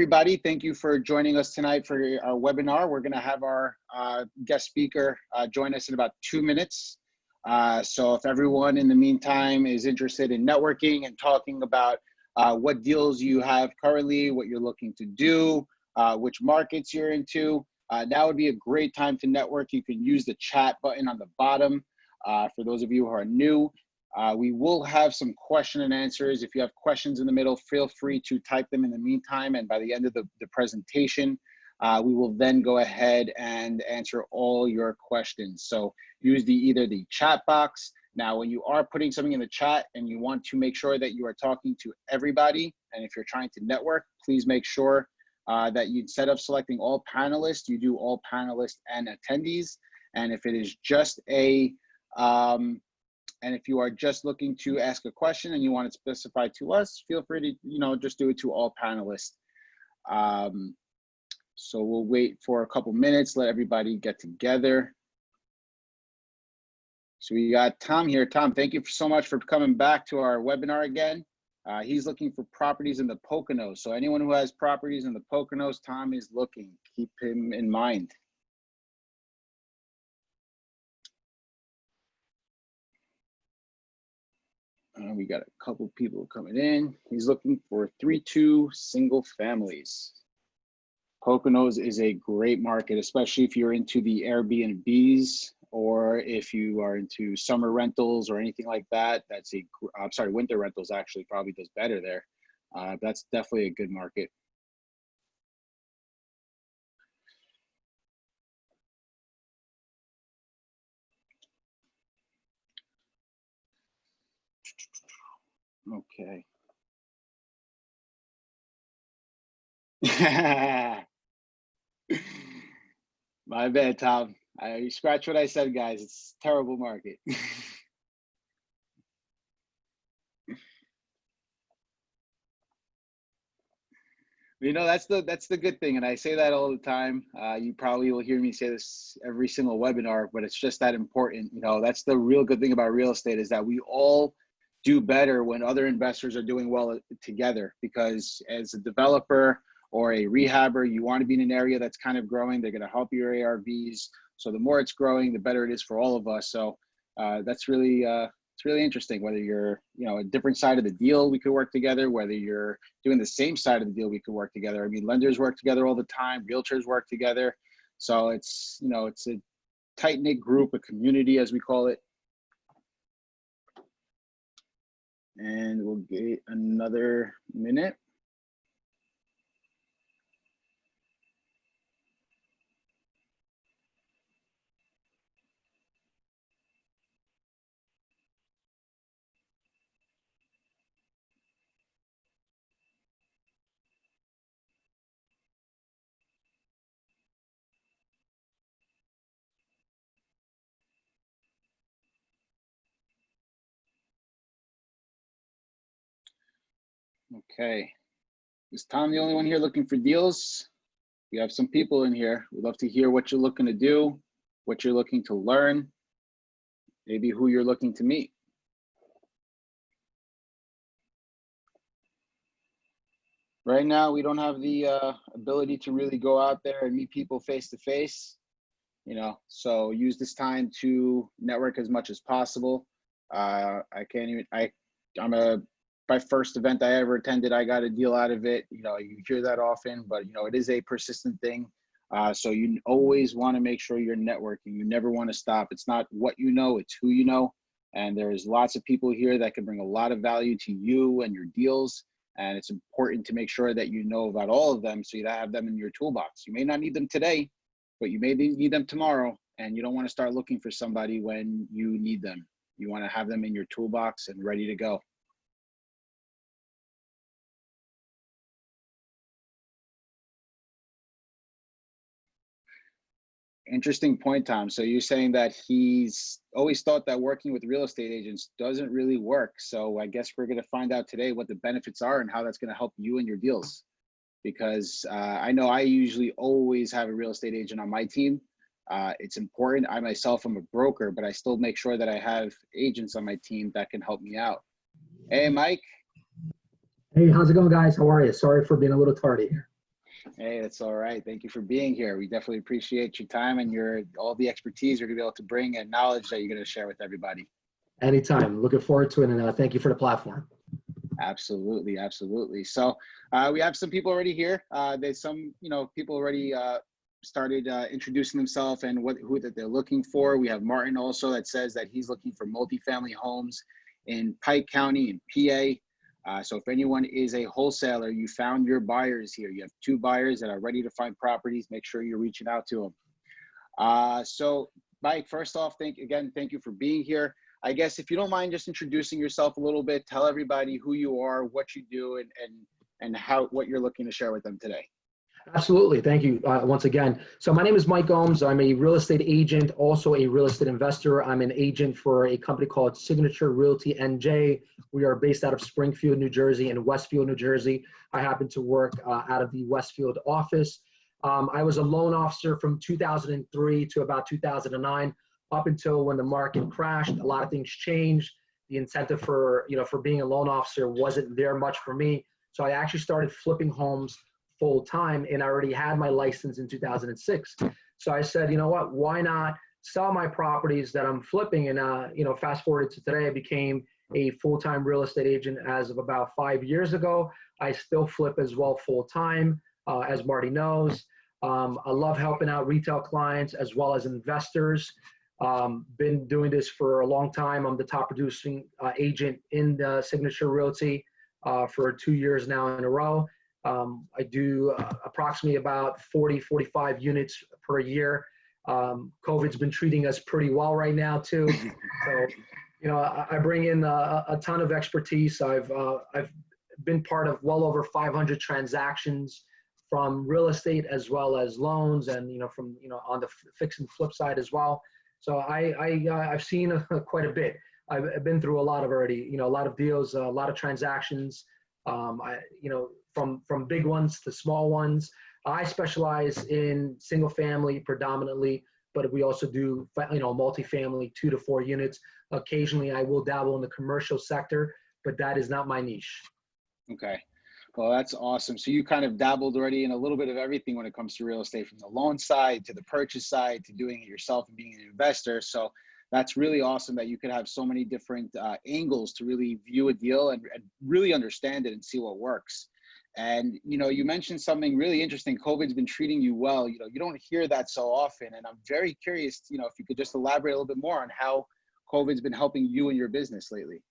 Everybody, thank you for joining us tonight for our webinar. We're going to have our guest speaker join us in about 2 minutes. So if everyone in the meantime is interested in networking and talking about what deals you have currently, what you're looking to do, which markets you're into, now would be a great time to network. You can use the chat button on the bottom. For those of you who are new, we will have some question and answers. If you have questions in the middle, feel free to type them in the meantime. And by the end of the presentation, we will then go ahead and answer all your questions. So use either the chat box. Now, when you are putting something in the chat and you want to make sure that you are talking to everybody, and if you're trying to network, please make sure that you, instead of selecting all panelists, you do all panelists and attendees. And if it is just and if you are just looking to ask a question and you want it specified to us, feel free to, just do it to all panelists. So we'll wait for a couple minutes, let everybody get together. So we got Tom here. Tom, thank you so much for coming back to our webinar again. He's looking for properties in the Poconos. So anyone who has properties in the Poconos, Tom is looking. Keep him in mind. We got a couple people coming in. He's looking for 3-2 single families. Poconos is a great market, especially if you're into the Airbnbs or if you are into summer rentals or anything like that. That's I'm sorry, winter rentals actually probably does better there. That's definitely a good market. Okay. My bad, Tom. You scratch what I said, guys. It's a terrible market. That's the good thing, and I say that all the time. You probably will hear me say this every single webinar, but it's just that important. That's the real good thing about real estate, is that we all do better when other investors are doing well together, because as a developer or a rehabber, you want to be in an area that's kind of growing. They're going to help your ARVs. So the more it's growing, the better it is for all of us. So that's really, it's really interesting. Whether you're, a different side of the deal, we could work together. Whether you're doing the same side of the deal, we could work together. I mean, lenders work together all the time. Realtors work together. So it's, it's a tight-knit group, a community, as we call it. And we'll get another minute. Okay. Is Tom the only one here looking for deals? We have some people in here. We'd love to hear what you're looking to do, what you're looking to learn, maybe who you're looking to meet. Right now, we don't have the ability to really go out there and meet people face to face, so use this time to network as much as possible. My first event I ever attended, I got a deal out of it. You hear that often, but it is a persistent thing. So you always want to make sure you're networking. You never want to stop. It's not what you know, it's who you know. And there's lots of people here that can bring a lot of value to you and your deals. And it's important to make sure that you know about all of them, so you have them in your toolbox. You may not need them today, but you may need them tomorrow. And you don't want to start looking for somebody when you need them. You want to have them in your toolbox and ready to go. Interesting point, Tom. So you're saying that he's always thought that working with real estate agents doesn't really work. So I guess we're going to find out today what the benefits are and how that's going to help you and your deals. Because I know I usually always have a real estate agent on my team. It's important. I myself am a broker, but I still make sure that I have agents on my team that can help me out. Hey, Mike. Hey, how's it going, guys? How are you? Sorry for being a little tardy here. Hey, that's all right. Thank you for being here. We definitely appreciate your time and your all the expertise you're going to be able to bring and knowledge that you're going to share with everybody. Anytime. Looking forward to it, and thank you for the platform. Absolutely, absolutely. So we have some people already here. There's some, people already started introducing themselves and who that they're looking for. We have Martin also that says that he's looking for multifamily homes in Pike County in PA. So if anyone is a wholesaler, you found your buyers here. You have two buyers that are ready to find properties. Make sure you're reaching out to them. So Mike, first off, thank you for being here. I guess if you don't mind just introducing yourself a little bit, tell everybody who you are, what you do, and what you're looking to share with them today. Absolutely. Thank you once again. So my name is Mike Gomes. I'm a real estate agent, also a real estate investor. I'm an agent for a company called Signature Realty NJ. We are based out of Springfield, New Jersey and Westfield, New Jersey. I happen to work out of the Westfield office. I was a loan officer from 2003 to about 2009, up until when the market crashed. A lot of things changed. The incentive for being a loan officer wasn't there much for me. So I actually started flipping homes full time, and I already had my license in 2006. So I said, you know what, why not sell my properties that I'm flipping? And, fast forward to today, I became a full-time real estate agent as of about 5 years ago. I still flip as well full-time, as Marty knows. I love helping out retail clients as well as investors. Been doing this for a long time. I'm the top producing agent in the Signature Realty for 2 years now in a row. I do approximately about 45 units per year. COVID's been treating us pretty well right now too. So, I bring in a ton of expertise. I've been part of well over 500 transactions from real estate as well as loans, and from on the fix and flip side as well. So I've seen quite a bit. I've been through a lot of already. A lot of deals, a lot of transactions. From big ones to small ones. I specialize in single family predominantly, but we also do multifamily 2 to 4 units. Occasionally, I will dabble in the commercial sector, but that is not my niche. Okay. Well, that's awesome. So you kind of dabbled already in a little bit of everything when it comes to real estate, from the loan side to the purchase side to doing it yourself and being an investor. So that's really awesome that you could have so many different angles to really view a deal and really understand it and see what works. And, you mentioned something really interesting. COVID's been treating you well. You don't hear that so often. And I'm very curious, if you could just elaborate a little bit more on how COVID's been helping you and your business lately.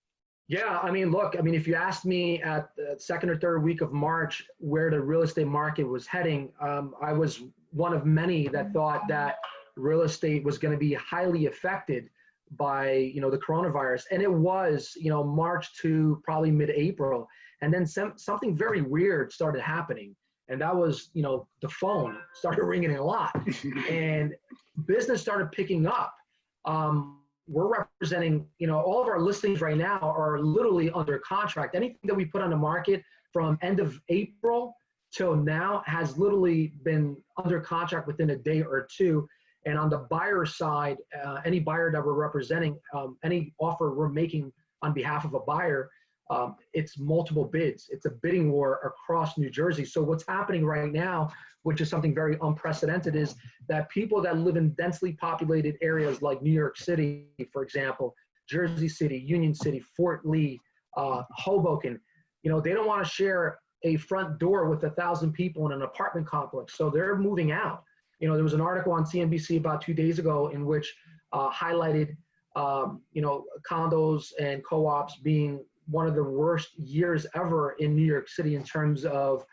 Yeah, look, if you asked me at the second or third week of March where the real estate market was heading, I was one of many that thought that real estate was going to be highly affected by, the coronavirus. And it was, March to probably mid-April. And then something very weird started happening. And that was, the phone started ringing a lot and business started picking up. We're representing, all of our listings right now are literally under contract. Anything that we put on the market from end of April till now has literally been under contract within a day or two. And on the buyer side, any buyer that we're representing, any offer we're making on behalf of a buyer, it's multiple bids. It's a bidding war across New Jersey. So what's happening right now, which is something very unprecedented, is that people that live in densely populated areas like New York City, for example, Jersey City, Union City, Fort Lee, Hoboken, they don't want to share a front door with 1,000 people in an apartment complex. So they're moving out. There was an article on CNBC about 2 days ago in which highlighted, condos and co-ops being one of the worst years ever in New York City in terms of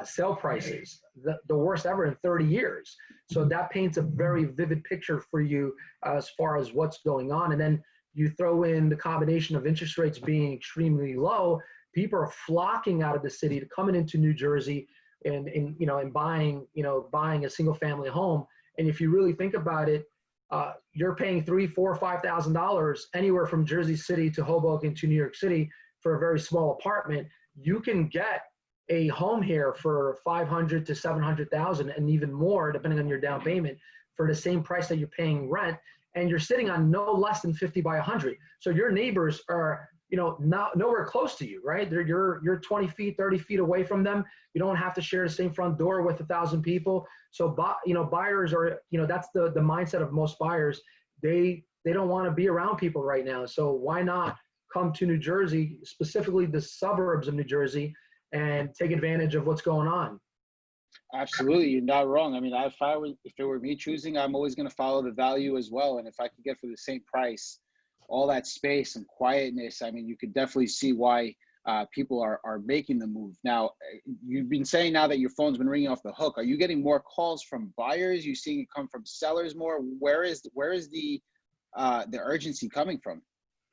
sale prices, the worst ever in 30 years. So that paints a very vivid picture for you as far as what's going on. And then you throw in the combination of interest rates being extremely low, people are flocking out of the city to coming into New Jersey and buying a single family home. And if you really think about it, you're paying $3,000, $4,000, $5,000 anywhere from Jersey City to Hoboken to New York City for a very small apartment. You can get a home here for $500,000 to $700,000 and even more, depending on your down payment, for the same price that you're paying rent. And you're sitting on no less than 50 by 100. So your neighbors are not nowhere close to you, right? You're 20 feet, 30 feet away from them. You don't have to share the same front door with 1,000 people. So, buyers are, that's the mindset of most buyers. They don't want to be around people right now. So why not come to New Jersey, specifically the suburbs of New Jersey, and take advantage of what's going on? Absolutely, you're not wrong. I mean, if it were me choosing, I'm always going to follow the value as well. And if I could get for the same price, all that space and quietness, I mean, you could definitely see why people are making the move. Now, you've been saying now that your phone's been ringing off the hook. Are you getting more calls from buyers? You seeing it come from sellers more? Where is the urgency coming from?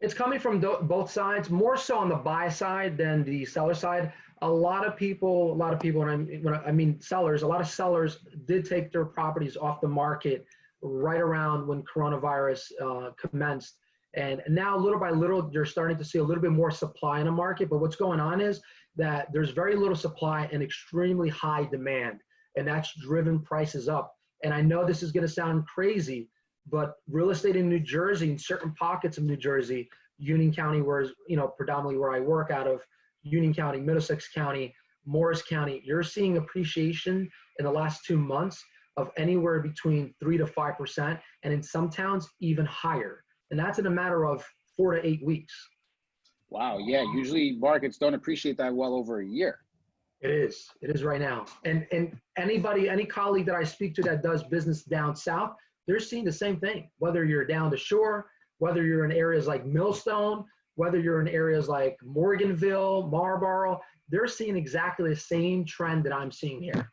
It's coming from both sides, more so on the buy side than the seller side. A lot of people, when I mean sellers, a lot of sellers did take their properties off the market right around when coronavirus commenced. And now, little by little, you're starting to see a little bit more supply in the market. But what's going on is that there's very little supply and extremely high demand, and that's driven prices up. And I know this is going to sound crazy, but real estate in New Jersey, in certain pockets of New Jersey, Union County, where predominantly where I work out of, Union County, Middlesex County, Morris County, you're seeing appreciation in the last 2 months of anywhere between 3 to 5%, and in some towns even higher. And that's in a matter of 4 to 8 weeks. Wow. Yeah. Usually markets don't appreciate that well over a year. It is right now. And any colleague that I speak to that does business down south, they're seeing the same thing. Whether you're down the shore, whether you're in areas like Millstone, whether you're in areas like Morganville, Marlboro, they're seeing exactly the same trend that I'm seeing here.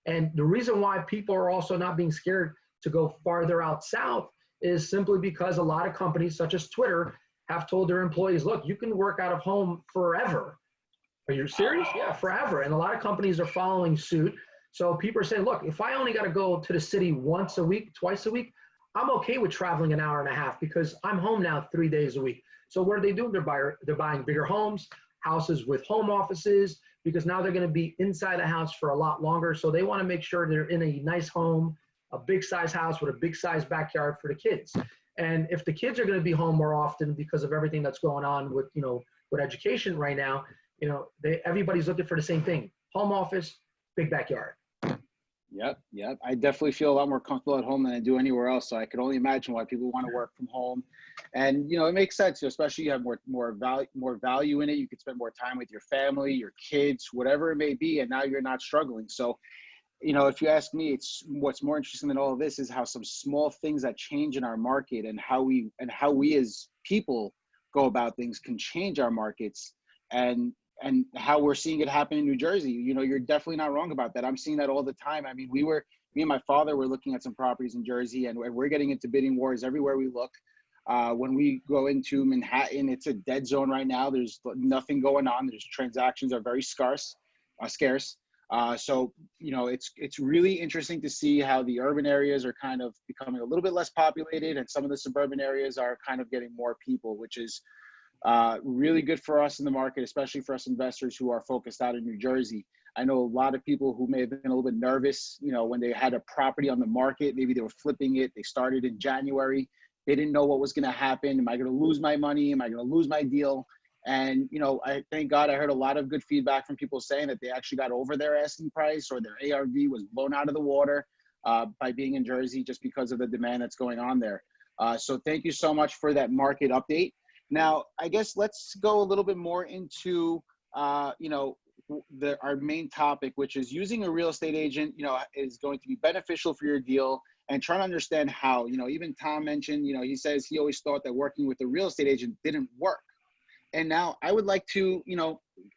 And the reason why people are also not being scared to go farther out south is simply because a lot of companies such as Twitter have told their employees, look, you can work out of home forever. Are you serious? Yeah, forever. And a lot of companies are following suit. So people are saying, look, if I only got to go to the city once a week, twice a week, I'm okay with traveling an hour and a half because I'm home now 3 days a week. So what are they doing? They're buying bigger homes, houses with home offices, because now they're going to be inside the house for a lot longer. So they want to make sure they're in a nice home, a big size house with a big size backyard for the kids. And if the kids are going to be home more often because of everything that's going on with, with education right now, everybody's looking for the same thing: home office, big backyard. Yep. I definitely feel a lot more comfortable at home than I do anywhere else. So I could only imagine why people want to work from home. And, it makes sense, especially you have more value in it. You could spend more time with your family, your kids, whatever it may be. And now you're not struggling. So, if you ask me, it's what's more interesting than all of this is how some small things that change in our market and how we as people go about things can change our markets and how we're seeing it happen in New Jersey. You're definitely not wrong about that. I'm seeing that all the time. I mean, me and my father were looking at some properties in Jersey, and we're getting into bidding wars everywhere we look. When we go into Manhattan, it's a dead zone right now. There's nothing going on. Transactions are very scarce. So, it's really interesting to see how the urban areas are kind of becoming a little bit less populated, and some of the suburban areas are kind of getting more people, which is really good for us in the market, especially for us investors who are focused out in New Jersey. I know a lot of people who may have been a little bit nervous, when they had a property on the market, maybe they were flipping it. They started in January. They didn't know what was going to happen. Am I going to lose my money? Am I going to lose my deal? And, I thank God I heard a lot of good feedback from people saying that they actually got over their asking price, or their ARV was blown out of the water by being in Jersey, just because of the demand that's going on there. So thank you so much for that market update. Now, I guess let's go a little bit more into, our main topic, which is using a real estate agent, is going to be beneficial for your deal, and trying to understand how. Even Tom mentioned, he says he always thought that working with a real estate agent didn't work. And now I would like to,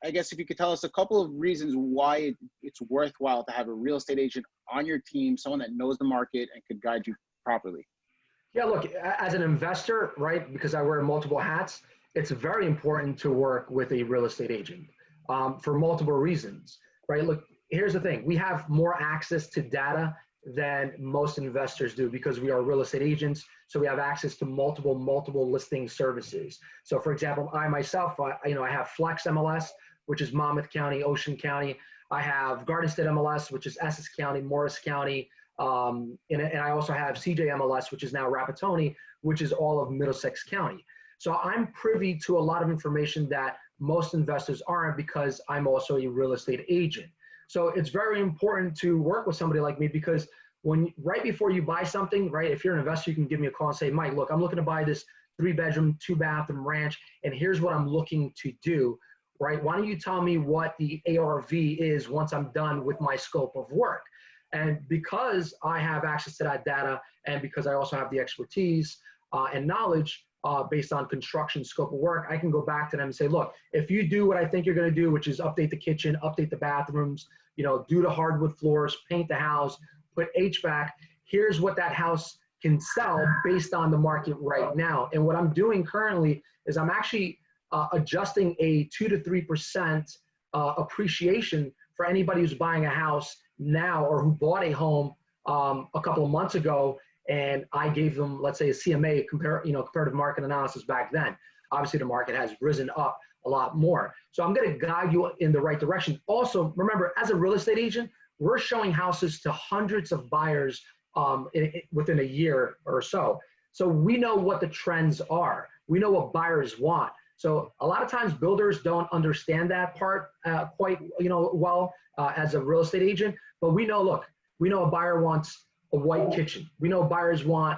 I guess if you could tell us a couple of reasons why it's worthwhile to have a real estate agent on your team, someone that knows the market and could guide you properly. Yeah, look, as an investor, right, because I wear multiple hats, it's very important to work with a real estate agent for multiple reasons, right? Look, here's the thing. We have more access to data than most investors do because we are real estate agents. So we have access to multiple listing services. So for example, I myself, I have Flex MLS, which is Monmouth County, Ocean County. I have Garden State MLS, which is Essex County, Morris County. And I also have CJ MLS, which is now Rapatoni, which is all of Middlesex County. So I'm privy to a lot of information that most investors aren't, because I'm also a real estate agent. So it's very important to work with somebody like me, because right before you buy something, right, if you're an investor, you can give me a call and say, Mike, look, I'm looking to buy this 3-bedroom, 2-bathroom ranch, and here's what I'm looking to do, right? Why don't you tell me what the ARV is once I'm done with my scope of work? And because I have access to that data, and because I also have the expertise and knowledge based on construction scope of work, I can go back to them and say, look, if you do what I think you're going to do, which is update the kitchen, update the bathrooms, do the hardwood floors, paint the house, put HVAC, here's what that house can sell based on the market right now. And what I'm doing currently is I'm actually adjusting a 2 to 3% appreciation for anybody who's buying a house now, or who bought a home a couple of months ago, and I gave them, let's say, a CMA, comparative market analysis back then. Obviously, the market has risen up a lot more. So I'm going to guide you in the right direction. Also, remember, as a real estate agent, we're showing houses to hundreds of buyers within a year or so. So we know what the trends are. We know what buyers want. So a lot of times builders don't understand that part quite well as a real estate agent. But we know, look, we know a buyer wants a white kitchen. We know buyers want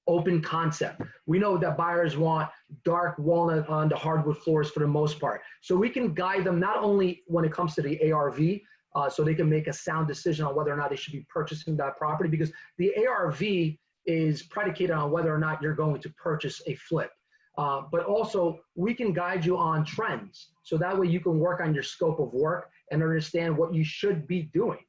open concept. We know that buyers want dark walnut on the hardwood floors for the most part. So we can guide them not only when it comes to the ARV, so they can make a sound decision on whether or not they should be purchasing that property, because the ARV is predicated on whether or not you're going to purchase a flip. But also we can guide you on trends. So that way you can work on your scope of work and understand what you should be doing.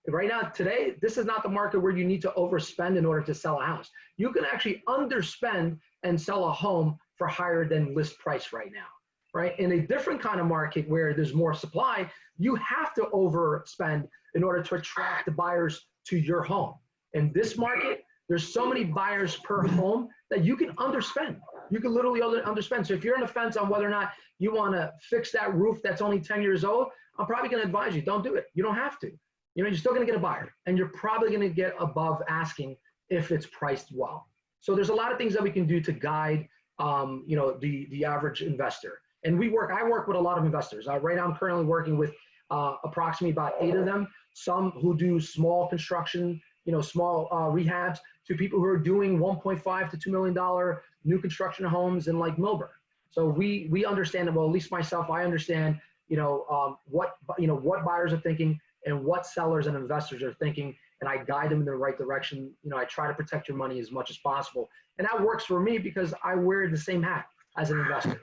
Right now, today, this is not the market where you need to overspend in order to sell a house. You can actually underspend and sell a home for higher than list price right now, right? In a different kind of market where there's more supply, you have to overspend in order to attract the buyers to your home. In this market, there's so many buyers per home that you can underspend. You can literally underspend. So if you're on the fence on whether or not you want to fix that roof that's only 10 years old, I'm probably going to advise you, don't do it. You don't have to. You're still going to get a buyer, and you're probably going to get above asking if it's priced well. So there's a lot of things that we can do to guide, the average investor. And I work with a lot of investors. Right now, I'm currently working with approximately about 8 of them. Some who do small construction, small rehabs, to people who are doing $1.5 to $2 million new construction homes in like Milburn. So we understand that. Well, at least myself, I understand, what buyers are thinking and what sellers and investors are thinking, and I guide them in the right direction. I try to protect your money as much as possible. And that works for me because I wear the same hat as an investor.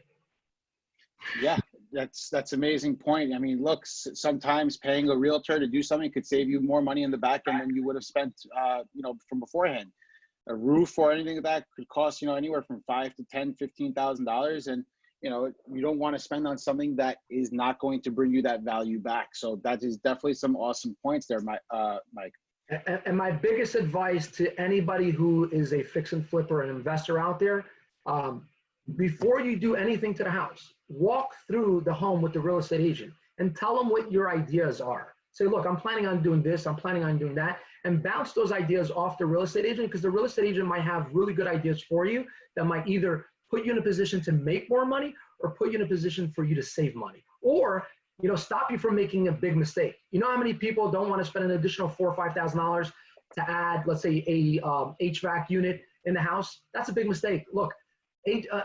Yeah, that's amazing point. I mean, look, sometimes paying a realtor to do something could save you more money in the back end than you would have spent, from beforehand. A roof or anything like that could cost, anywhere from $5,000 to $10,000, $15,000. And, you don't want to spend on something that is not going to bring you that value back. So that is definitely some awesome points there, Mike. And my biggest advice to anybody who is a fix and flipper, an investor out there, before you do anything to the house, walk through the home with the real estate agent and tell them what your ideas are. Say, look, I'm planning on doing this, I'm planning on doing that, and bounce those ideas off the real estate agent, because the real estate agent might have really good ideas for you that might either put you in a position to make more money or put you in a position for you to save money, or stop you from making a big mistake. You know how many people don't want to spend an additional $4,000 or $5,000 to add, let's say, a HVAC unit in the house? That's a big mistake. Look,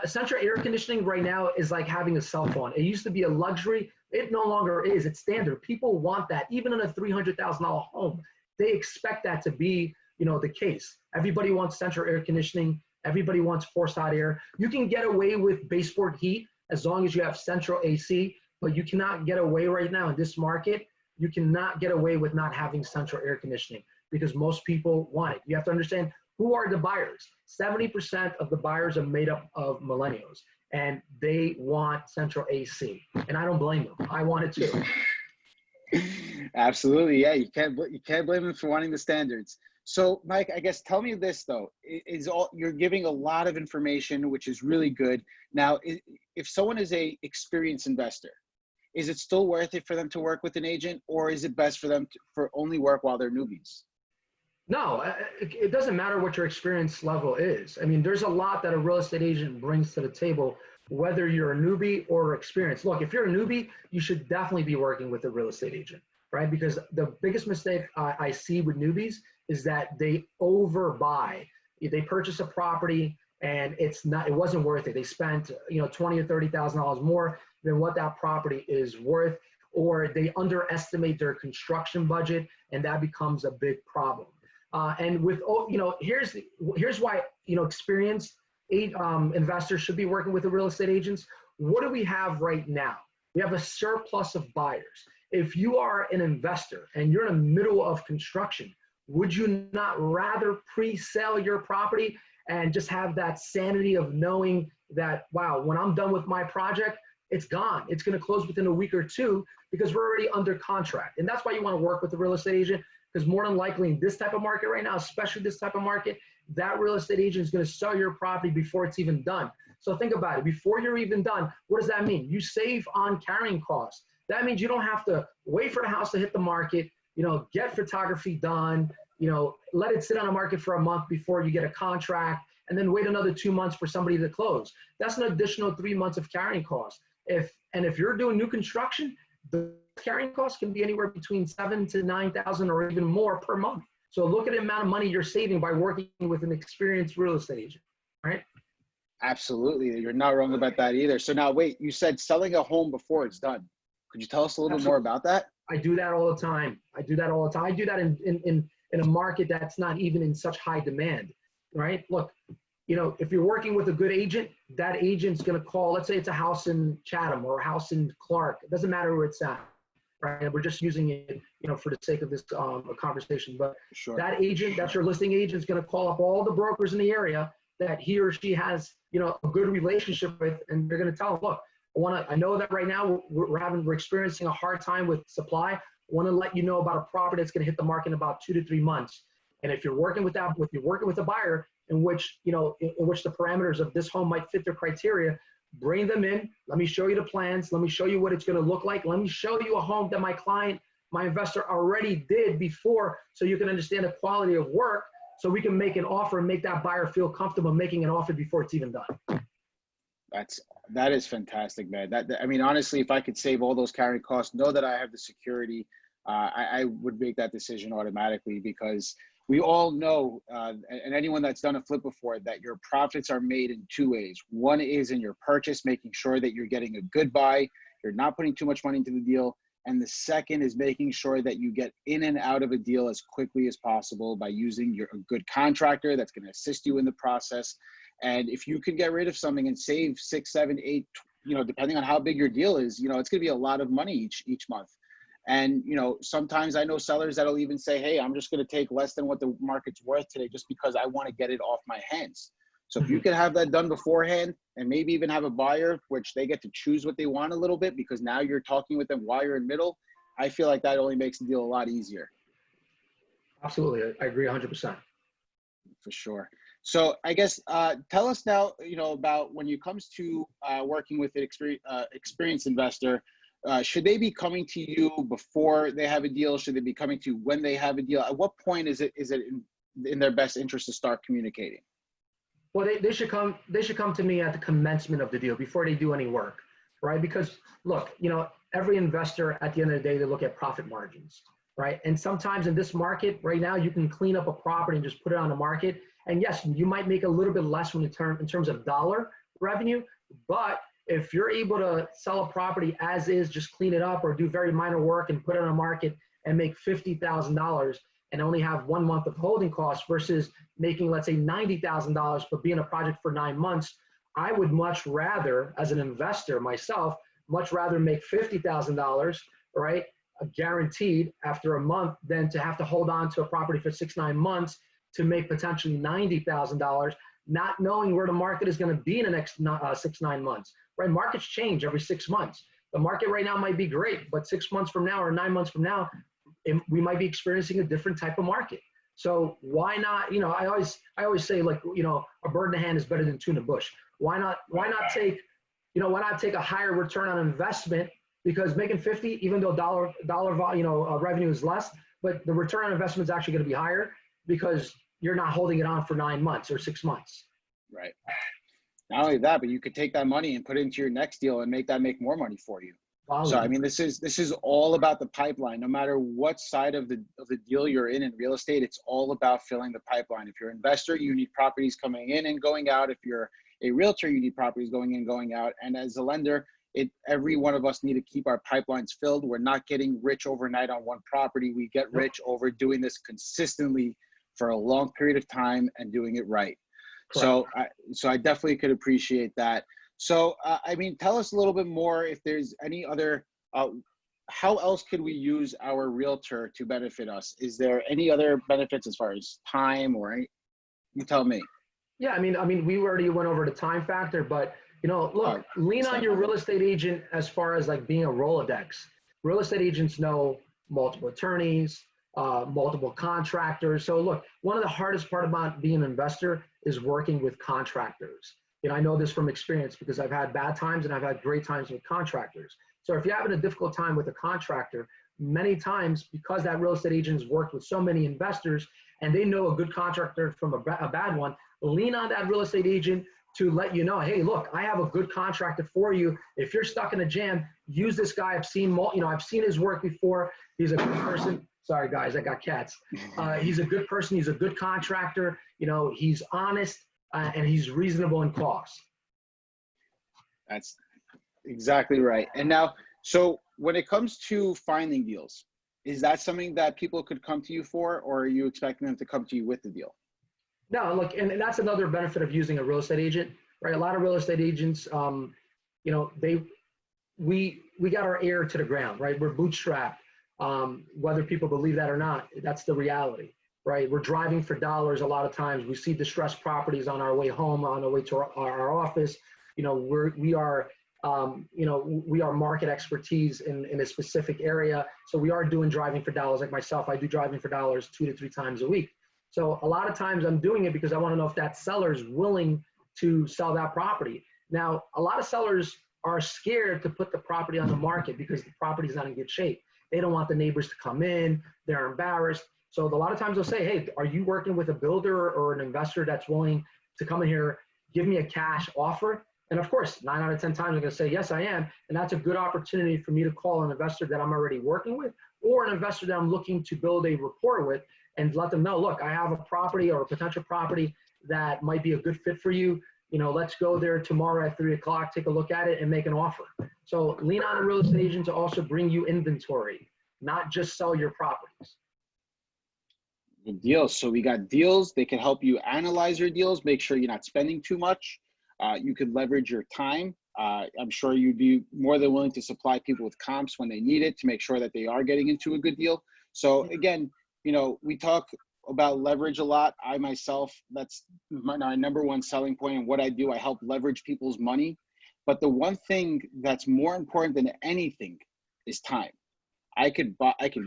central air conditioning right now is like having a cell phone. It used to be a luxury. It no longer is. It's standard. People want that. Even in a $300,000 home, they expect that to be, the case. Everybody wants central air conditioning. Everybody wants forced hot air. You can get away with baseboard heat as long as you have central AC, but you cannot get away right now in this market. You cannot get away with not having central air conditioning because most people want it. You have to understand, who are the buyers? 70% of the buyers are made up of millennials, and they want central AC. And I don't blame them. I want it too. Absolutely. Yeah, you can't blame them for wanting the standards. So, Mike, I guess tell me this though: you're giving a lot of information, which is really good. Now, if someone is a experienced investor, is it still worth it for them to work with an agent, or is it best for them for only work while they're newbies? No, it doesn't matter what your experience level is. I mean, there's a lot that a real estate agent brings to the table, whether you're a newbie or experienced. Look, if you're a newbie, you should definitely be working with a real estate agent, right? Because the biggest mistake I see with newbies is that they overbuy. They purchase a property and it wasn't worth it. They spent, $20,000 or $30,000 more than what that property is worth, or they underestimate their construction budget, and that becomes a big problem. And with, here's why, experienced investors should be working with the real estate agents. What do we have right now? We have a surplus of buyers. If you are an investor and you're in the middle of construction, would you not rather pre-sell your property and just have that sanity of knowing that, wow, when I'm done with my project, it's gone. It's going to close within a week or two because we're already under contract. And that's why you want to work with the real estate agent, because more than likely in this type of market right now, especially this type of market, that real estate agent is going to sell your property before it's even done. So think about it. Before you're even done, what does that mean? You save on carrying costs. That means you don't have to wait for the house to hit the market, get photography done, let it sit on the market for a month before you get a contract, and then wait another 2 months for somebody to close. That's an additional 3 months of carrying costs. If you're doing new construction, the carrying costs can be anywhere between $7,000 to $9,000 or even more per month. So look at the amount of money you're saving by working with an experienced real estate agent, right? Absolutely. You're not wrong about that either. So now wait, you said selling a home before it's done. Could you tell us a little bit more about that? I do that all the time. I do that in a market that's not even in such high demand, right? Look, if you're working with a good agent, that agent's going to call, let's say it's a house in Chatham or a house in Clark. It doesn't matter where it's at, right? We're just using it, for the sake of this conversation. But sure, that agent, that's your listing agent, is going to call up all the brokers in the area that he or she has, a good relationship with, and they're going to tell them, look, I know that right now we're experiencing a hard time with supply. I want to let you know about a property that's going to hit the market in about 2 to 3 months. And if you're working with a buyer in which the parameters of this home might fit their criteria, bring them in. Let me show you the plans. Let me show you what it's going to look like. Let me show you a home that my investor already did before, so you can understand the quality of work, so we can make an offer and make that buyer feel comfortable making an offer before it's even done. That is fantastic, man. I mean, honestly, if I could save all those carrying costs, know that I have the security, I would make that decision automatically, because we all know, and anyone that's done a flip before, that your profits are made in 2 ways. One is in your purchase, making sure that you're getting a good buy, you're not putting too much money into the deal. And the second is making sure that you get in and out of a deal as quickly as possible by using a good contractor that's going to assist you in the process. And if you can get rid of something and save 6, 7, 8, depending on how big your deal is, it's going to be a lot of money each month. And, sometimes I know sellers that'll even say, hey, I'm just going to take less than what the market's worth today just because I want to get it off my hands. So if you can have that done beforehand, and maybe even have a buyer, which they get to choose what they want a little bit, because now you're talking with them while you're in middle, I feel like that only makes the deal a lot easier. Absolutely. I agree 100%. For sure. So I guess, tell us now, about when it comes to working with an experienced investor, should they be coming to you before they have a deal? Should they be coming to you when they have a deal? At what point is it in their best interest to start communicating? Well, they should come to me at the commencement of the deal before they do any work, right? Because look, every investor at the end of the day, they look at profit margins, right? And sometimes in this market right now, you can clean up a property and just put it on the market. And yes, you might make a little bit less in terms of dollar revenue, but if you're able to sell a property as is, just clean it up or do very minor work and put it on the market and make $50,000 and only have 1 month of holding costs versus making, let's say, $90,000 but being a project for 9 months, I would much rather, as an investor myself, much rather make $50,000, right, guaranteed after a month than to have to hold on to a property for 6, 9 months to make potentially $90,000, not knowing where the market is going to be in the next 6, 9 months, right? Markets change every 6 months. The market right now might be great, but 6 months from now or 9 months from now, we might be experiencing a different type of market. So why not, I always say, like, a bird in the hand is better than two in the bush. Why not take a higher return on investment? Because making 50, even though dollar revenue is less, but the return on investment is actually going to be higher, because you're not holding it on for 9 months or 6 months. Right. Not only that, but you could take that money and put it into your next deal and make that make more money for you. So I mean, this is all about the pipeline. No matter what side of the deal you're in real estate, it's all about filling the pipeline. If you're an investor, you need properties coming in and going out. If you're a realtor, you need properties going in, going out. And as a lender, every one of us need to keep our pipelines filled. We're not getting rich overnight on one property. We get rich over doing this consistently for a long period of time and doing it right. So I definitely could appreciate that. So, I mean, tell us a little bit more if there's any other, how else could we use our realtor to benefit us? Is there any other benefits as far as time or any, you tell me. Yeah, I mean, we already went over the time factor, but you know, look, lean on your real estate agent as far as like being a Rolodex. Real estate agents know multiple attorneys, multiple contractors. So look, one of the hardest part about being an investor is working with contractors. You know, I know this from experience because I've had bad times and I've had great times with contractors. So if you're having a difficult time with a contractor, many times because that real estate agent has worked with so many investors and they know a good contractor from a bad one, lean on that real estate agent to let you know, hey, look, I have a good contractor for you. If you're stuck in a jam, use this guy. I've seen his work before. He's a good person. Sorry, guys, I got cats. He's a good person. He's a good contractor. You know, he's honest. And he's reasonable in cost. That's exactly right. And now, so when it comes to finding deals, is that something that people could come to you for, or are you expecting them to come to you with the deal? No, look, and that's another benefit of using a real estate agent, right? A lot of real estate agents, you know, we got our ear to the ground, right? We're bootstrapped. Whether people believe that or not, that's the reality. Right, we're driving for dollars a lot of times. We see distressed properties on our way home, on our way to our office. You know, we are market expertise in a specific area. So we are doing driving for dollars. Like myself, I do driving for dollars 2 to 3 times a week. So a lot of times I'm doing it because I want to know if that seller is willing to sell that property. Now, a lot of sellers are scared to put the property on the market because the property is not in good shape. They don't want the neighbors to come in. They're embarrassed. So a lot of times they'll say, hey, are you working with a builder or an investor that's willing to come in here, give me a cash offer? And of course, 9 out of 10 times I'm going to say, yes, I am. And that's a good opportunity for me to call an investor that I'm already working with or an investor that I'm looking to build a rapport with and let them know, look, I have a property or a potential property that might be a good fit for you. You know, let's go there tomorrow at 3 o'clock, take a look at it and make an offer. So lean on a real estate agent to also bring you inventory, not just sell your properties. Good deals. So we got deals. They can help you analyze your deals, make sure you're not spending too much. You could leverage your time. I'm sure you'd be more than willing to supply people with comps when they need it to make sure that they are getting into a good deal. So again, you know, we talk about leverage a lot. I myself, that's my number one selling point. And what I do, I help leverage people's money. But the one thing that's more important than anything is time. I could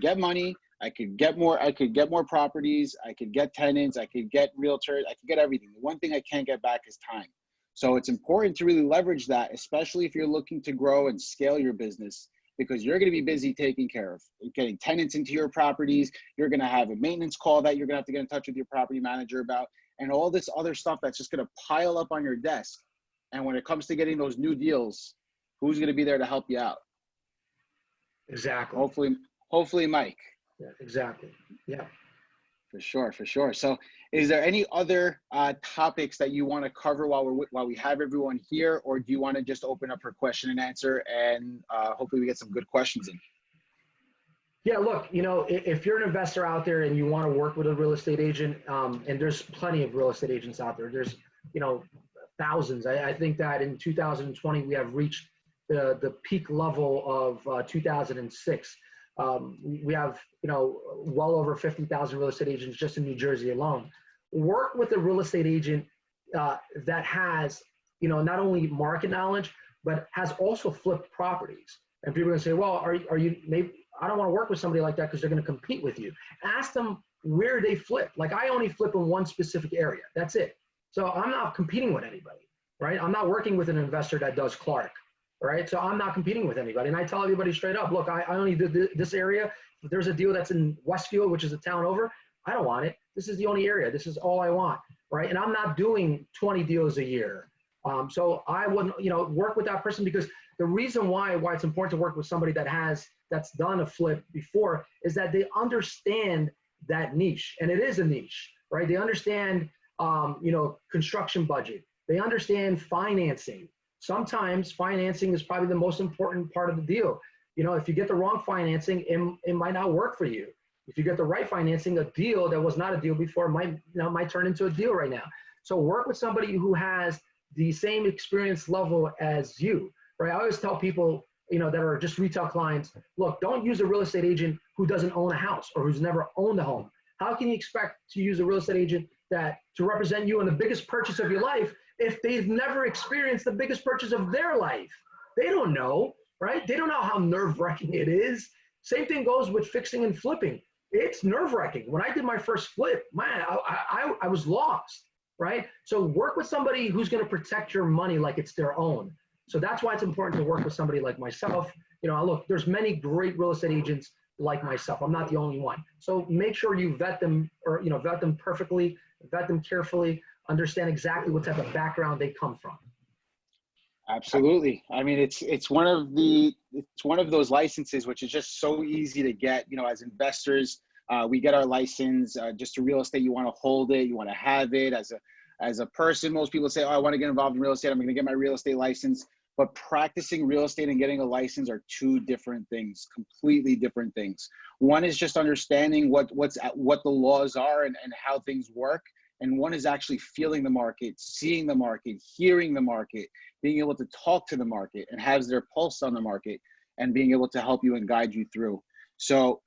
get money. I could get more properties. I could get tenants. I could get realtors. I could get everything. The one thing I can't get back is time. So it's important to really leverage that, especially if you're looking to grow and scale your business, because you're going to be busy taking care of getting tenants into your properties. You're going to have a maintenance call that you're going to have to get in touch with your property manager about, and all this other stuff that's just going to pile up on your desk. And when it comes to getting those new deals, who's going to be there to help you out? Exactly. Hopefully Mike. Yeah, exactly. Yeah. For sure. So is there any other topics that you want to cover while we have everyone here, or do you want to just open up for question and answer and hopefully we get some good questions in? Yeah, look, you know, if you're an investor out there and you want to work with a real estate agent, and there's plenty of real estate agents out there, there's, you know, thousands. I think that in 2020, we have reached the peak level of 2006. We have, you know, well over 50,000 real estate agents just in New Jersey alone. Work with a real estate agent that has, you know, not only market knowledge, but has also flipped properties. And people are going to say, well, are you, maybe I don't want to work with somebody like that because they're going to compete with you. Ask them where they flip. Like, I only flip in one specific area. That's it. So I'm not competing with anybody, right? I'm not working with an investor that does Clark. Right. So I'm not competing with anybody. And I tell everybody straight up, look, I only did this area. If there's a deal that's in Westfield, which is a town over, I don't want it. This is the only area. This is all I want, right? And I'm not doing 20 deals a year. So I wouldn't, work with that person, because the reason why it's important to work with somebody that's done a flip before is that they understand that niche, and it is a niche, right? They understand, construction budget. They understand financing. Sometimes financing is probably the most important part of the deal. If you get the wrong financing, it might not work for you. If you get the right financing, a deal that was not a deal before might turn into a deal right now. So work with somebody who has the same experience level as you, right? I always tell people, that are just retail clients, look, don't use a real estate agent who doesn't own a house or who's never owned a home. How can you expect to use a real estate agent to represent you in the biggest purchase of your life if they've never experienced the biggest purchase of their life? They don't know, right? They don't know how nerve-wracking it is. Same thing goes with fixing and flipping. It's nerve-wracking. When I did my first flip, man, I was lost, right? So work with somebody who's going to protect your money like it's their own. So that's why it's important to work with somebody like myself. Look, there's many great real estate agents like myself. I'm not the only one. So make sure you vet them, or vet them perfectly, vet them carefully, understand exactly what type of background they come from. Absolutely. I mean, it's one of those licenses which is just so easy to get. As investors, we get our license. Just a real estate, you want to hold it, you want to have it. As a person, most people say, "Oh, I want to get involved in real estate. I'm going to get my real estate license." But practicing real estate and getting a license are two different things, completely different things. One is just understanding what the laws are and how things work. And one is actually feeling the market, seeing the market, hearing the market, being able to talk to the market and has their pulse on the market, and being able to help you and guide you through. So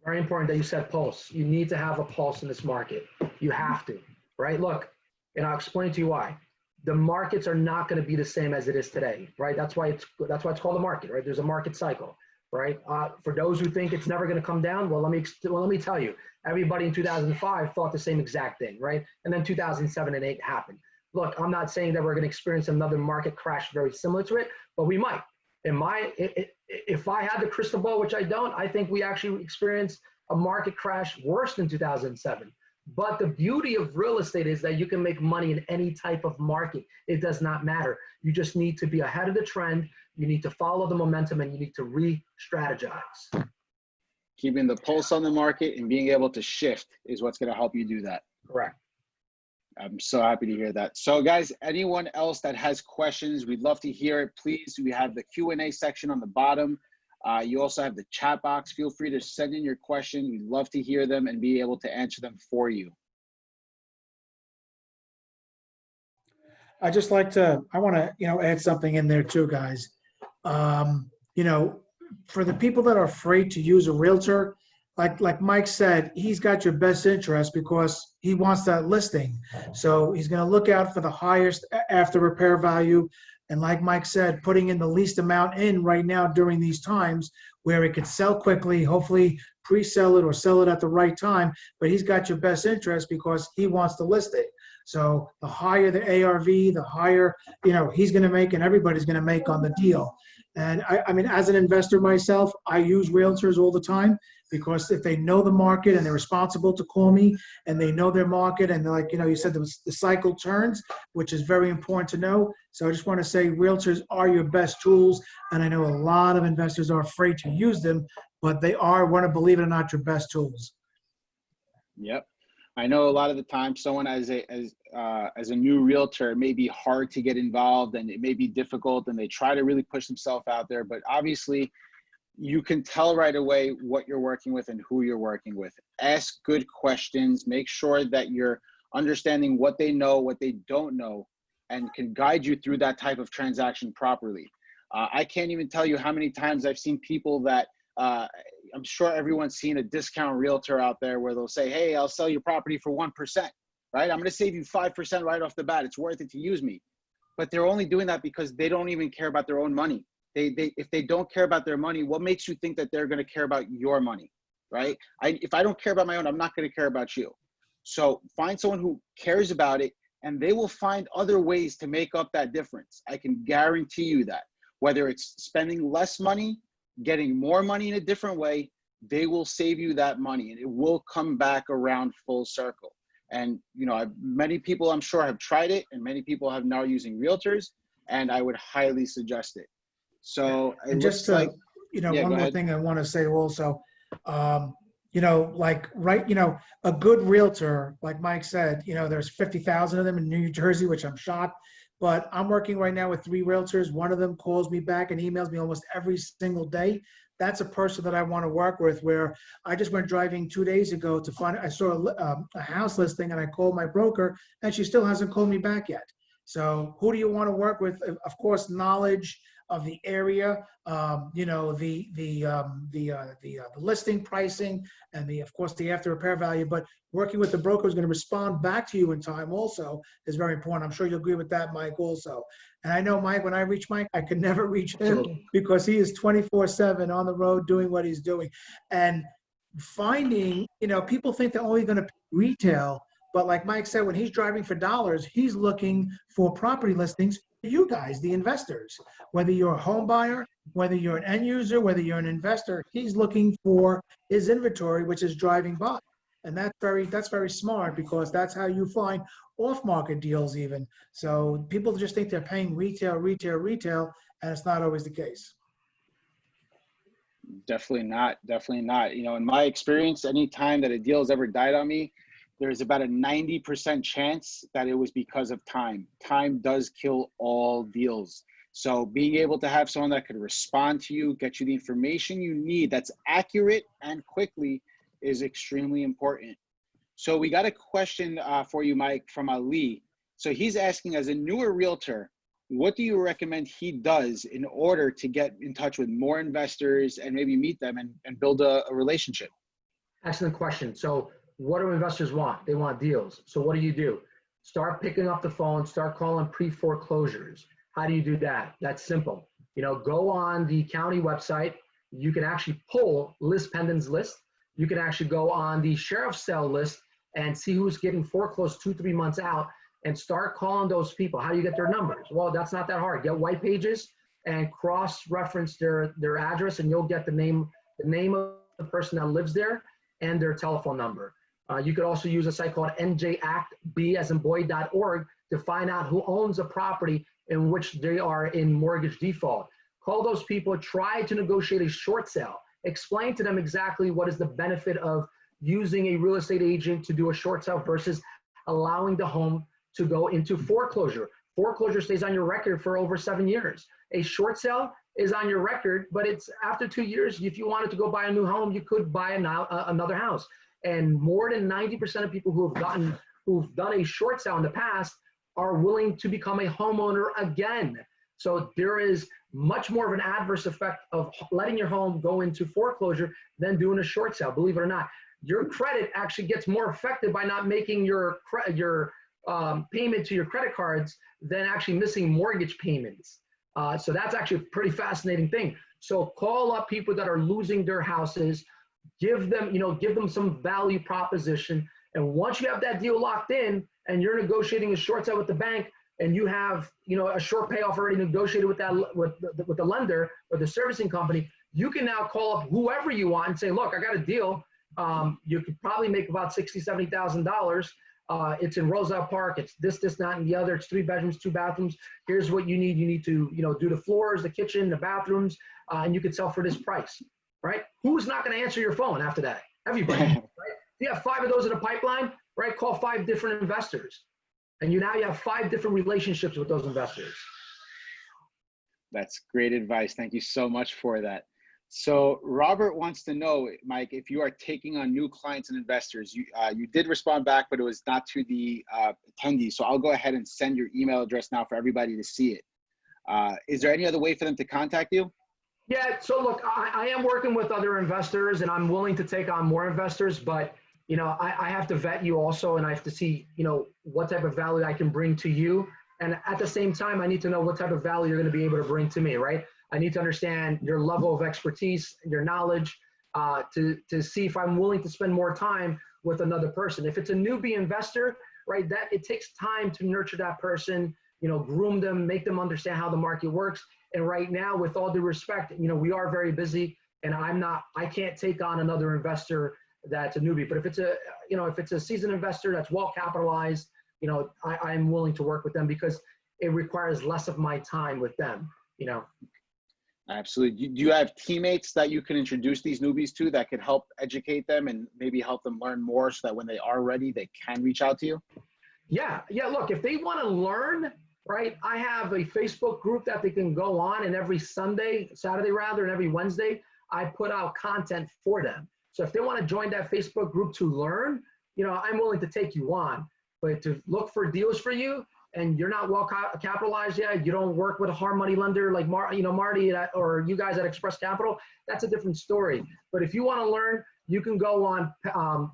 very important that you said pulse. You need to have a pulse in this market. You have to, right? Look, and I'll explain to you why. The markets are not going to be the same as it is today, right? That's why it's called a market, right? There's a market cycle, right? For those who think it's never going to come down, well, let me tell you, everybody in 2005 thought the same exact thing, right? And then 2007 and 8 happened. Look, I'm not saying that we're going to experience another market crash very similar to it, but we might. If I had the crystal ball, which I don't, I think we actually experienced a market crash worse than 2007. But the beauty of real estate is that you can make money in any type of market. It does not matter. You just need to be ahead of the trend. You need to follow the momentum, and you need to re-strategize. Keeping the pulse on the market and being able to shift is what's going to help you do that. Correct. I'm so happy to hear that. So guys, anyone else that has questions, we'd love to hear it. Please, we have the Q&A section on the bottom. You also have the chat box. Feel free to send in your question. We'd love to hear them and be able to answer them for you. I want to, add something in there too, guys. For the people that are afraid to use a realtor, like Mike said, he's got your best interest because he wants that listing. So he's going to look out for the highest after repair value. And like Mike said, putting in the least amount in right now during these times where it could sell quickly, hopefully pre-sell it or sell it at the right time. But he's got your best interest because he wants to list it. So the higher the ARV, the higher, he's going to make and everybody's going to make on the deal. And I mean, as an investor myself, I use realtors all the time because if they know the market and they're responsible to call me and they know their market and they're like, you said the cycle turns, which is very important to know. So I just want to say realtors are your best tools. And I know a lot of investors are afraid to use them, but they are, want to believe it or not, your best tools. Yep. I know a lot of the time someone as a new realtor, it may be hard to get involved and it may be difficult and they try to really push themselves out there, but obviously you can tell right away what you're working with and who you're working with. Ask good questions, make sure that you're understanding what they know, what they don't know, and can guide you through that type of transaction properly. I can't even tell you how many times I've seen people that I'm sure everyone's seen a discount realtor out there where they'll say, hey, I'll sell your property for 1%, right? I'm going to save you 5% right off the bat. It's worth it to use me. But they're only doing that because they don't even care about their own money. If they don't care about their money, what makes you think that they're going to care about your money, right? If I don't care about my own, I'm not going to care about you. So find someone who cares about it and they will find other ways to make up that difference. I can guarantee you that. Whether it's spending less money, getting more money in a different way, they will save you that money and it will come back around full circle. And, you know, many people I'm sure have tried it, and many people have now using realtors, and I would highly suggest it. So it And looks just to, like, you know, yeah, one go more ahead. thing I want to say also, you know, like, right, you know, a good realtor, like Mike said, you know, there's 50,000 of them in New Jersey, which I'm shocked, but I'm working right now with 3 realtors. One of them calls me back and emails me almost every single day. That's a person that I want to work with, where I just went driving 2 days ago to find, I saw a house listing and I called my broker and she still hasn't called me back yet. So who do you want to work with? Of course, knowledge of the area, you know, the listing pricing, and of course the after repair value. But working with the broker who's going to respond back to you in time also is very important. I'm sure you'll agree with that, Mike, also. And I know, Mike, when I reach Mike, I could never reach him Absolutely. because he is 24/7 on the road doing what he's doing. And finding, you know, people think they're only going to retail, but like Mike said, when he's driving for dollars, he's looking for property listings for you guys, the investors. Whether you're a home buyer, whether you're an end user, whether you're an investor, he's looking for his inventory, which is driving by. And that's very smart, because that's how you find off-market deals even. So people just think they're paying retail, and it's not always the case. Definitely not. Definitely not. You know, in my experience, any time that a deal has ever died on me, there's about a 90% chance that it was because of time. Time does kill all deals. So being able to have someone that could respond to you, get you the information you need that's accurate and quickly is extremely important. So we got a question for you, Mike, from Ali. So he's asking, as a newer realtor, what do you recommend he does in order to get in touch with more investors and maybe meet them and build a relationship? Excellent question. So what do investors want? They want deals. So what do? Start picking up the phone, start calling pre-foreclosures. How do you do that? That's simple. You know, go on the county website. You can actually pull list pendants list. You can actually go on the sheriff's sale list and see who's getting foreclosed 2-3 months out and start calling those people. How do you get their numbers? Well, that's not that hard. Get white pages and cross-reference their address, and you'll get the name of the person that lives there and their telephone number. You could also use a site called njactb as in boy.org to find out who owns a property in which they are in mortgage default. Call those people, try to negotiate a short sale. Explain to them exactly what is the benefit of using a real estate agent to do a short sale versus allowing the home to go into foreclosure. Foreclosure stays on your record for over 7 years. A short sale is on your record, but it's after 2 years. If you wanted to go buy a new home, you could buy another house. And more than 90% of people who've done a short sale in the past are willing to become a homeowner again. So there is much more of an adverse effect of letting your home go into foreclosure than doing a short sale, believe it or not. Your credit actually gets more affected by not making your payment to your credit cards than actually missing mortgage payments. So that's actually a pretty fascinating thing. So call up people that are losing their houses, give them some value proposition. And once you have that deal locked in and you're negotiating a short sale with the bank and you have, a short payoff already negotiated with the lender or the servicing company, you can now call up whoever you want and say, look, I got a deal. You could probably make about $60,000, $70,000. It's in Roselle Park. It's this, that, and the other. It's 3 bedrooms, 2 bathrooms. Here's what you need. You need to, do the floors, the kitchen, the bathrooms, and you could sell for this price, right? Who's not going to answer your phone after that? Everybody, right? You have 5 of those in a pipeline, right? Call 5 different investors. And you have 5 different relationships with those investors. That's great advice. Thank you so much for that. So Robert wants to know, Mike, if you are taking on new clients and investors. You did respond back, but it was not to the attendees. So I'll go ahead and send your email address now for everybody to see it. Is there any other way for them to contact you? Yeah, so look, I am working with other investors and I'm willing to take on more investors, but I have to vet you also, and I have to see, what type of value I can bring to you. And at the same time, I need to know what type of value you're going to be able to bring to me, right? I need to understand your level of expertise, your knowledge, to see if I'm willing to spend more time with another person. If it's a newbie investor, right, that it takes time to nurture that person, groom them, make them understand how the market works. And right now, with all due respect, we are very busy. and I can't take on another investor that's a newbie. But if it's a, if it's a seasoned investor that's well capitalized, I'm willing to work with them because it requires less of my time with them, Absolutely. Do you have teammates that you can introduce these newbies to that could help educate them and maybe help them learn more so that when they are ready, they can reach out to you? Yeah. Look, if they want to learn, right, I have a Facebook group that they can go on, and every Saturday rather, and every Wednesday, I put out content for them. So if they want to join that Facebook group to learn, I'm willing to take you on. But to look for deals for you, and you're not well capitalized yet, you don't work with a hard money lender like Marty or you guys at Express Capital, that's a different story. But if you want to learn, you can go on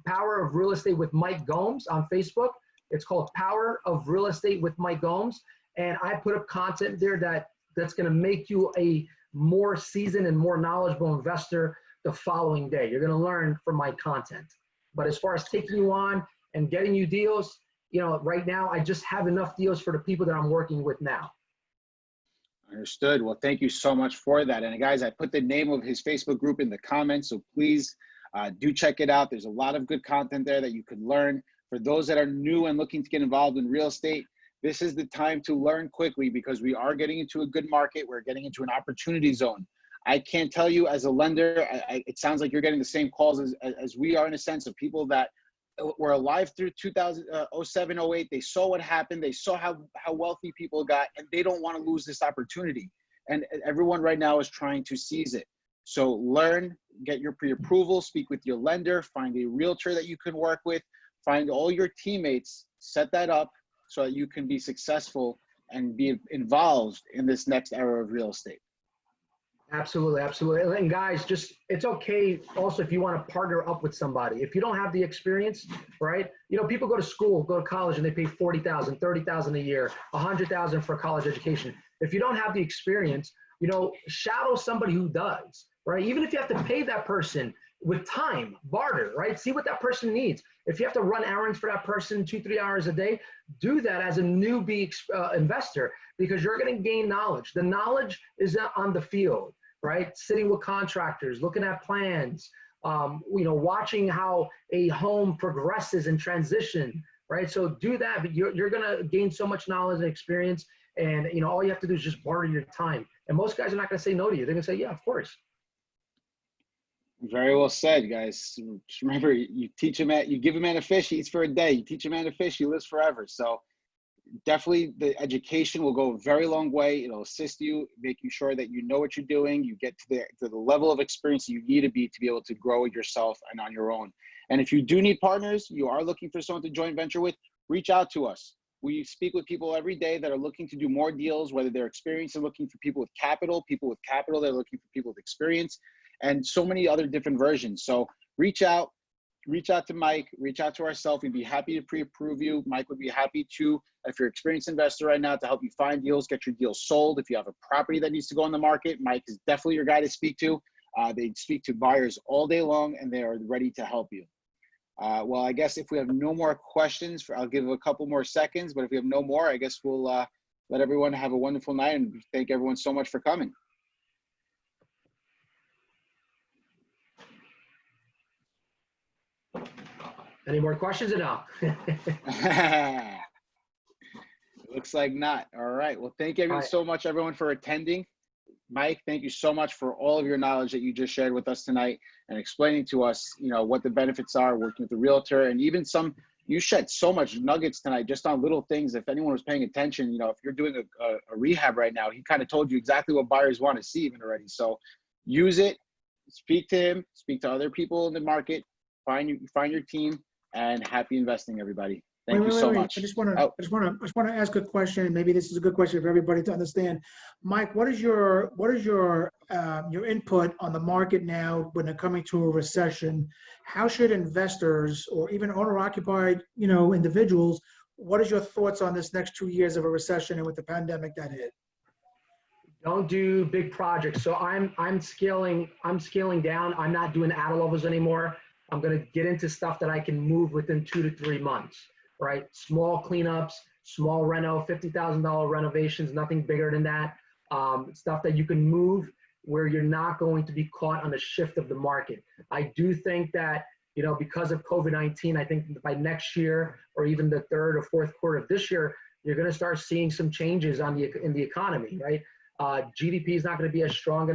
Power of Real Estate with Mike Gomes on Facebook. It's called Power of Real Estate with Mike Gomes. And I put up content there that's going to make you a more seasoned and more knowledgeable investor the following day. You're going to learn from my content. But as far as taking you on and getting you deals, right now, I just have enough deals for the people that I'm working with now. Understood. Well, thank you so much for that. And guys, I put the name of his Facebook group in the comments, so please do check it out. There's a lot of good content there that you could learn. For those that are new and looking to get involved in real estate, this is the time to learn quickly because we are getting into a good market. We're getting into an opportunity zone. I can't tell you as a lender, it sounds like you're getting the same calls as we are in a sense of people that were alive through 2007, 08. They saw what happened. They saw how wealthy people got, and they don't want to lose this opportunity. And everyone right now is trying to seize it. So learn, get your pre-approval, speak with your lender, find a realtor that you can work with, find all your teammates, set that up so that you can be successful and be involved in this next era of real estate. Absolutely, absolutely. And guys, it's okay also if you want to partner up with somebody. If you don't have the experience, right? People go to school, go to college, and they pay $40,000, $30,000 a year, $100,000 for a college education. If you don't have the experience, shadow somebody who does, right? Even if you have to pay that person with time, barter, right? See what that person needs. If you have to run errands for that person 2-3 hours a day, do that as a newbie investor because you're going to gain knowledge. The knowledge is on the field, right? Sitting with contractors, looking at plans, watching how a home progresses and transition, right? So do that, but you're going to gain so much knowledge and experience. And, all you have to do is just barter your time. And most guys are not going to say no to you. They're going to say, yeah, of course. Very well said, guys. Just remember, you give a man a fish, he eats for a day. You teach a man to fish, he lives forever. So definitely the education will go a very long way. It'll assist you, making sure that you know what you're doing. You get to the level of experience you need to be able to grow yourself and on your own. And if you do need partners, you are looking for someone to joint venture with, reach out to us. We speak with people every day that are looking to do more deals, whether they're experienced and looking for people with capital that are looking for people with experience, and so many other different versions. So reach out to Mike, reach out to ourselves. We'd be happy to pre-approve you. Mike would be happy to, if you're an experienced investor right now, to help you find deals, get your deals sold. If you have a property that needs to go on the market, Mike is definitely your guy to speak to. They speak to buyers all day long, and they are ready to help you. Well, I guess if we have no more questions, I'll give a couple more seconds, but if we have no more, I guess we'll let everyone have a wonderful night and thank everyone so much for coming. Any more questions or no? Looks like not. All right. Well, thank you so much, everyone, for attending. Mike, thank you so much for all of your knowledge that you just shared with us tonight and explaining to us, what the benefits are working with a realtor, and even you shed so much nuggets tonight just on little things. If anyone was paying attention, if you're doing a rehab right now, he kind of told you exactly what buyers want to see even already. So use it, speak to him, speak to other people in the market, find your team, and happy investing, everybody. Thank you so much. I just want to ask a question, and maybe this is a good question for everybody to understand. Mike, what is your input on the market now when they're coming to a recession? How should investors or even owner-occupied, individuals, what is your thoughts on this next 2 years of a recession and with the pandemic that hit? Don't do big projects. So I'm scaling down. I'm not doing ad levels anymore. I'm going to get into stuff that I can move within 2 to 3 months, right? Small cleanups, small $50,000 renovations, nothing bigger than that. Stuff that you can move, where you're not going to be caught on the shift of the market. I do think that, you know, because of COVID-19, I think by next year or even the third or fourth quarter of this year, you're going to start seeing some changes in the economy, right? GDP is not going to be as strong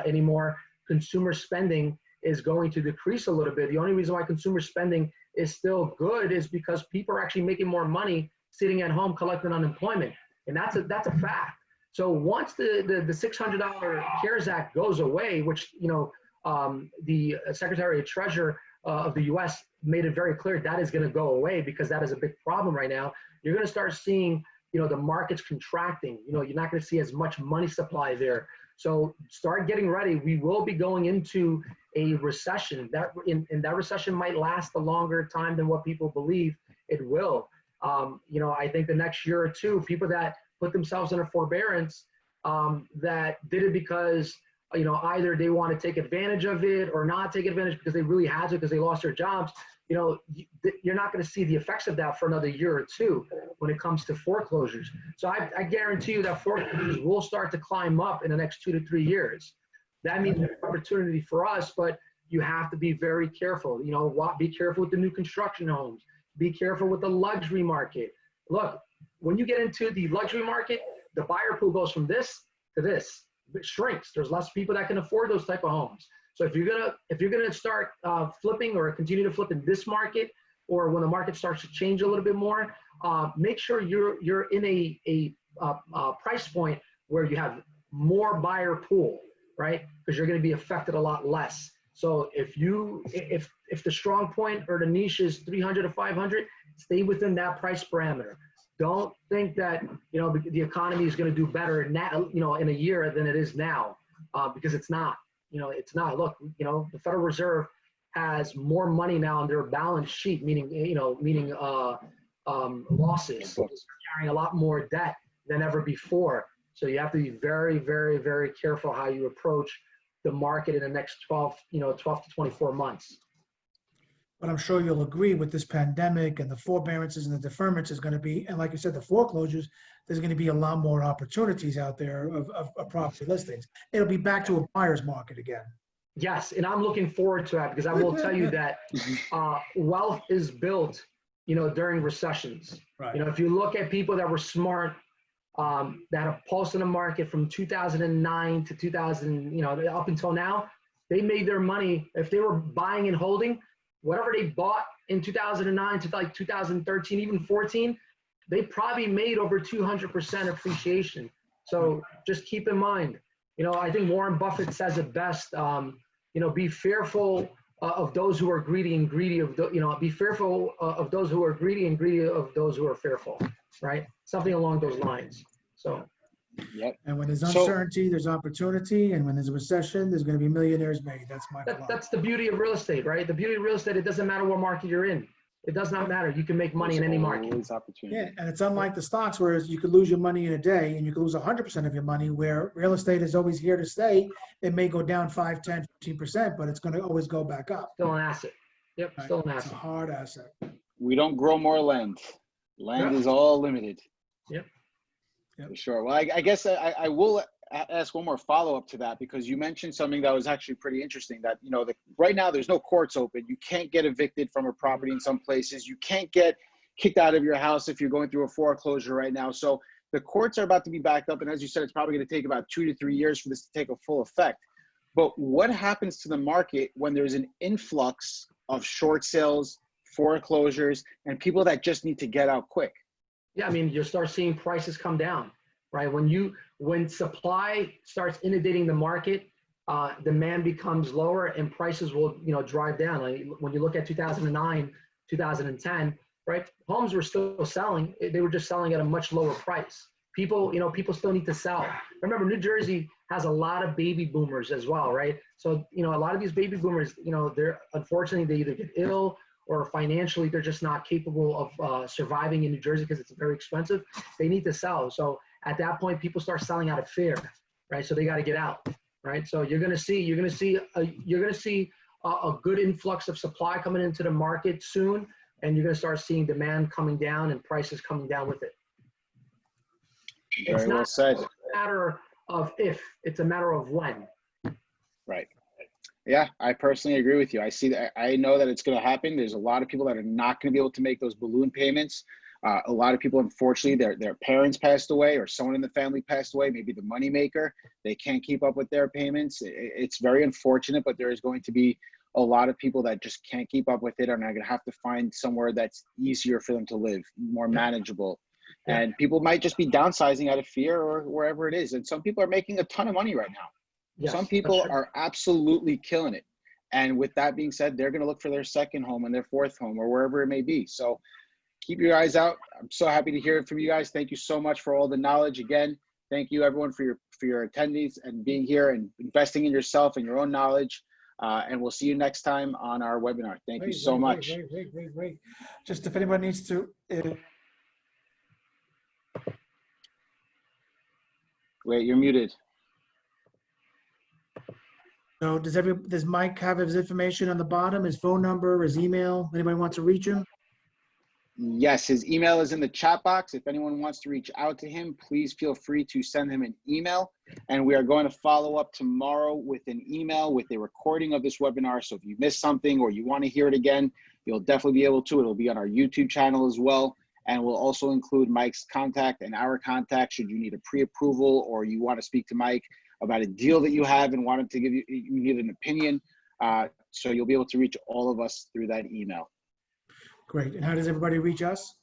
anymore. Consumer spending is going to decrease a little bit. The only reason why consumer spending is still good is because people are actually making more money sitting at home collecting unemployment, and that's a fact. So once the $600 CARES Act goes away, which, you know, the Secretary of Treasury of the U.S. made it very clear that is going to go away because that is a big problem right now. You're going to start seeing, you know, the markets contracting. You know, you're not going to see as much money supply there. So start getting ready. We will be going into a recession. And that recession might last a longer time than what people believe it will. You know, I think the next year or two, people that put themselves in a forbearance that did it because, you know, either they want to take advantage of it or not take advantage because they really had to because they lost their jobs. You know, you're not going to see the effects of that for another year or two when it comes to foreclosures. So I guarantee you that foreclosures will start to climb up in the next 2 to 3 years. That means an opportunity for us, but you have to be very careful. You know, be careful with the new construction homes. Be careful with the luxury market. Look, when you get into the luxury market, the buyer pool goes from this to this. It shrinks. There's less people that can afford those type of homes. So if you're gonna start flipping or continue to flip in this market, or when the market starts to change a little bit more, make sure you're in a price point where you have more buyer pool, right? Because you're going to be affected a lot less. So if the strong point or the niche is 300 to 500, stay within that price parameter. Don't think that, you know, the economy is going to do better now, you know, in a year than it is now, because it's not. You know, it's not. Look, you know, the Federal Reserve has more money now on their balance sheet, meaning losses. They're carrying a lot more debt than ever before. So you have to be very, very, very careful how you approach the market in the next 12 to 24 months. But I'm sure you'll agree with this pandemic and the forbearances and the deferments is going to be, and like you said, the foreclosures, there's going to be a lot more opportunities out there of property listings. It'll be back to a buyer's market again. Yes, and I'm looking forward to that because I will tell you that wealth is built, you know, during recessions. Right. You know, if you look at people that were smart, that have pulsed in the market from 2009 to 2000, you know, up until now, they made their money. If they were buying and holding, whatever they bought in 2009 to like 2013, even 14, they probably made over 200% appreciation. So just keep in mind, you know, I think Warren Buffett says it best, you know, be fearful of those who are greedy and greedy of, be fearful of those who are greedy and greedy of those who are fearful, right? Something along those lines. So. Yep. And when there's uncertainty, there's opportunity. And when there's a recession, there's going to be millionaires made. That's my philosophy. That's the beauty of real estate, right? The beauty of real estate, it doesn't matter what market you're in. It does not matter. You can make money in any market. Yeah, and it's unlike the stocks, whereas you could lose your money in a day and you could lose 100% of your money, where real estate is always here to stay. It may go down 5, 10, 15%, but it's going to always go back up. Still an asset. Yep, Right? still an It's asset. a hard asset. We don't grow more land. Land is all limited. Yep. For sure. Well, I guess I will ask one more follow-up to that, because you mentioned something that was actually pretty interesting, that, you know, right now there's no courts open. You can't get evicted from a property in some places. You can't get kicked out of your house if you're going through a foreclosure right now. So the courts are about to be backed up. And as you said, it's probably going to take about 2 to 3 years for this to take a full effect. But what happens to the market when there's an influx of short sales, foreclosures, and people that just need to get out quick? Yeah, I mean, you'll start seeing prices come down, right? When supply starts inundating the market, demand becomes lower and prices will, you know, drive down. Like when you look at 2009, 2010, right? Homes were still selling. They were just selling at a much lower price. People still need to sell. Remember, New Jersey has a lot of baby boomers as well, right? So, you know, a lot of these baby boomers, you know, unfortunately, they either get ill or financially they're just not capable of surviving in New Jersey because it's very expensive. They need to sell. So at that point, people start selling out of fear, right? So they got to get out, right? So you're going to see a good influx of supply coming into the market soon, and you're going to start seeing demand coming down and prices coming down with it. Very well said. It's not a matter of if, it's a matter of when. Right. Yeah, I personally agree with you. I see that. I know that it's going to happen. There's a lot of people that are not going to be able to make those balloon payments. A lot of people, unfortunately, their parents passed away or someone in the family passed away, maybe the moneymaker. They can't keep up with their payments. It's very unfortunate, but there is going to be a lot of people that just can't keep up with it and are going to have to find somewhere that's easier for them to live, more manageable. Yeah. And people might just be downsizing out of fear or wherever it is. And some people are making a ton of money right now. Yes, Some that's people true. are absolutely killing it. And with that being said, they're going to look for their second home and their fourth home or wherever it may be. So keep your eyes out. I'm so happy to hear it from you guys. Thank you so much for all the knowledge. Again, thank you everyone for your attendees and being here and investing in yourself and your own knowledge. And we'll see you next time on our webinar. Thank you so much. Wait. Just if anyone needs to, Wait, you're muted. so does Mike have his information on the bottom, his phone number, his email? Anybody wants to reach him? Yes, his email is in the chat box. If anyone wants to reach out to him, please feel free to send him an email. And we are going to follow up tomorrow with an email with a recording of this webinar. So if you missed something or you want to hear it again, you'll definitely be able to. It'll be on our YouTube channel as well. And we'll also include Mike's contact and our contact should you need a pre-approval or you want to speak to Mike about a deal that you have and want him to give you, you need an opinion. So you'll be able to reach all of us through that email. Great. And how does everybody reach us?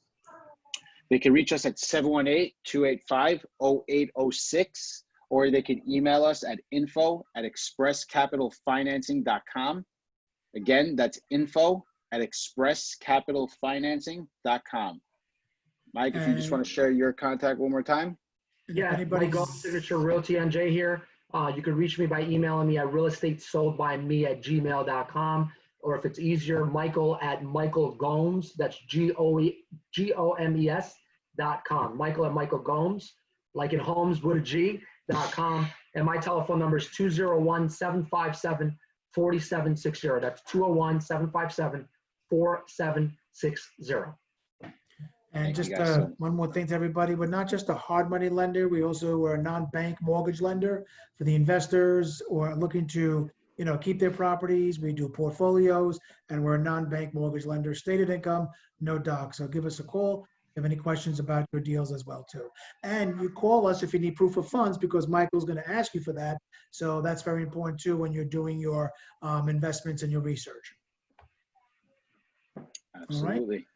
They can reach us at 718-285-0806, or they can email us at info@expresscapitalfinancing.com. Again, that's info@expresscapitalfinancing.com. Mike, if you just want to share your contact one more time. Yeah, Anybody- Mike Gomes, Signature Realty NJ here. You can reach me by emailing me at realestatesoldbyme@gmail.com. Or if it's easier, Michael Gomes, that's GOMES.com. Michael@michaelgomes, like in Holmes with a G.com. And my telephone number is 201-757-4760. That's 201-757-4760. And Thank you just guys so- one more thing to everybody, we're not just a hard money lender, we also are a non-bank mortgage lender for the investors or looking to, keep their properties. We do portfolios and we're a non-bank mortgage lender, stated income, no doc. So give us a call if you have any questions about your deals as well too. And you call us if you need proof of funds because Michael's going to ask you for that. So that's very important too when you're doing your investments and your research. Absolutely.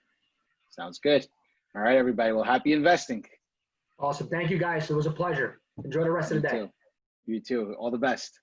Sounds good. All right, everybody. Well, happy investing. Awesome. Thank you, guys. It was a pleasure. Enjoy the rest of the day. You too. All the best.